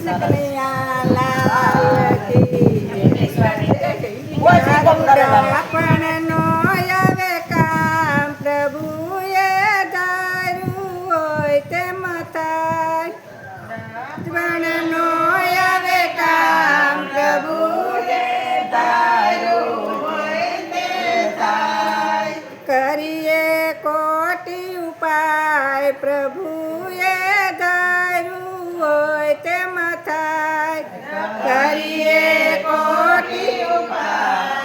કનૈયા લાલ કી પણ નો આવે કામ પ્રભુએ ધાર્યું હોય તેમ થાય પણ નો આવે કામ પ્રભુએ ધાર્યું હોય તે થાય કરીએ કોટી ઉપાય પ્રભુએ ધાર્યું હોય તેમ થાય કરીએ કોટી ઉપાય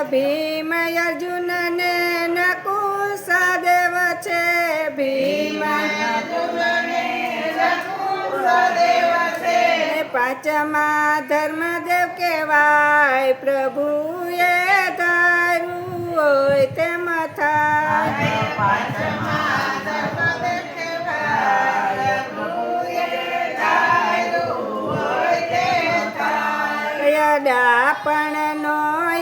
ભીમ અર્જુન ને નકુલ સહદેવ છે ભીમ પાંચમા ધર્મદેવ કહેવાય પ્રભુએ ધાર્યું હોય તેમ થાય પણ નો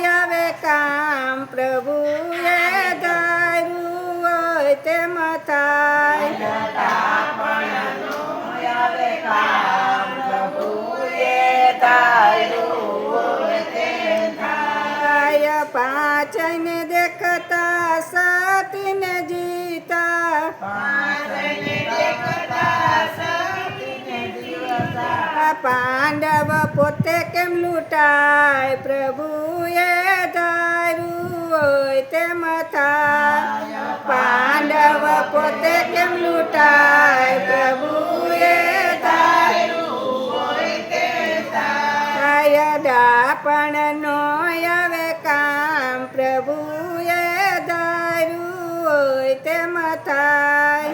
આવે કામ પ્રભુએ ધાર્યું હોય તેમ થાય પાંચને દેખતા સતીને જીતા પાંડવ પોતે કેમ લૂંટાય પ્રભુએ ધાર્યું હોય તેમ થાય પાંડવ પોતે કેમ લૂંટાય પ્રભુએ ધાર્યું હોય તે થાય પણ નો આવે કામ પ્રભુએ ધાર્યું હોય તેમ થાય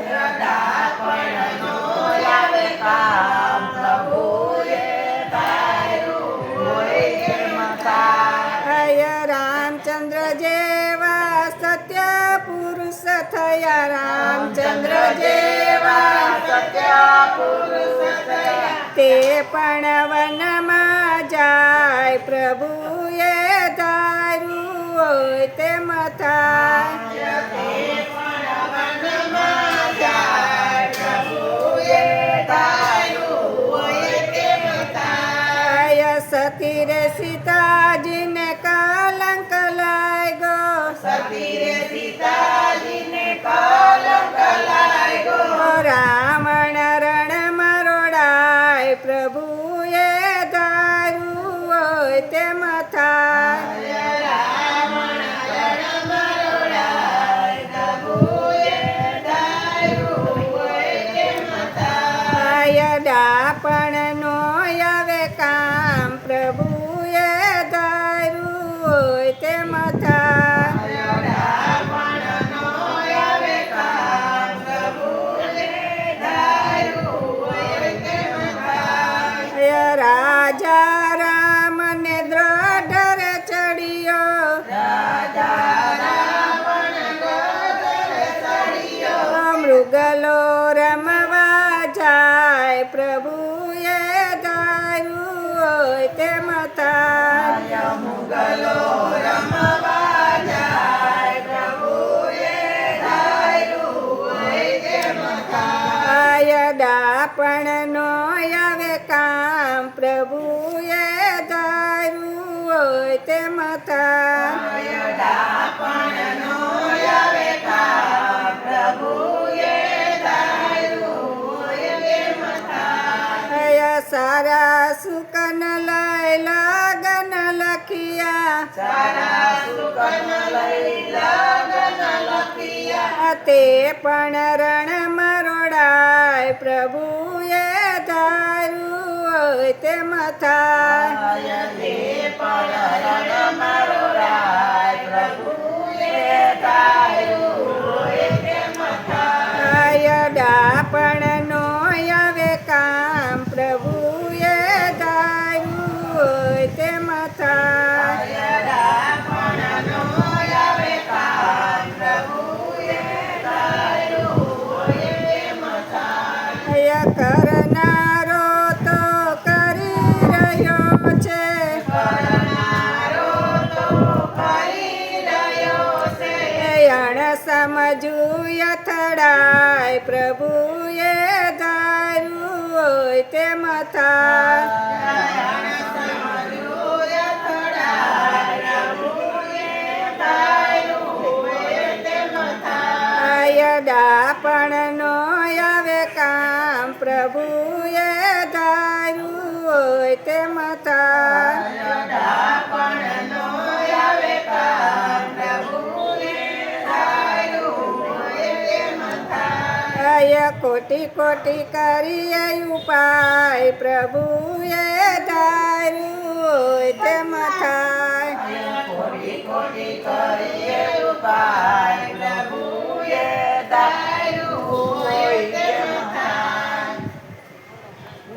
રામચંદ્ર જેવા સત્ય પુરુષ થયા રામચંદ્ર જેવા સત્ય પુરુષ થયા તે પણ વનમાં જાય પ્રભુએ ધાર્યું હોય તેમ થાય સતી રે સીતાજીને કલંક લાગ્યો સતી રે સીતાજીને કલંક લાગ્યો રાવણ રણ મરોડાય પ્રભુએ ધાર્યું હોય તેમ થાય પણ નો આવે કામ પ્રભુએ ધાર્યું હોય તેમ થાય રાજા રામને દ્રઢ ચડ્યો મૃગલો રમવા જાય પ્રભુએ ધાર્યું હોય તેમ થાય મુગલો રમવા જાય પ્રભુએ ધાર્યું હોય તેમ થાય પણ નો આવે કામ પ્રભુએ ધાર્યું હોય તેમ થાય પણ નો આવે કામ પ્રભુએ સારા સુકન લઈ લગન લખિયા તે પણ રણ મરોડાય પ્રભુએ ધાર્યું હોય તેમ થાય પણ નો આવે કામ પ્રભુએ ધાર્યું હોય તેમ થાય કરનારો તો કરી રહ્યો છે અણસા અથડાય પ્રભુએ ધાર્યું હોય તેમ થાય. ડાપણ નો આવે કામ પ્રભુએ ધાર્યું હોય તેમ થાય. કોટી કોટી કરીએ ઉપાય પ્રભુ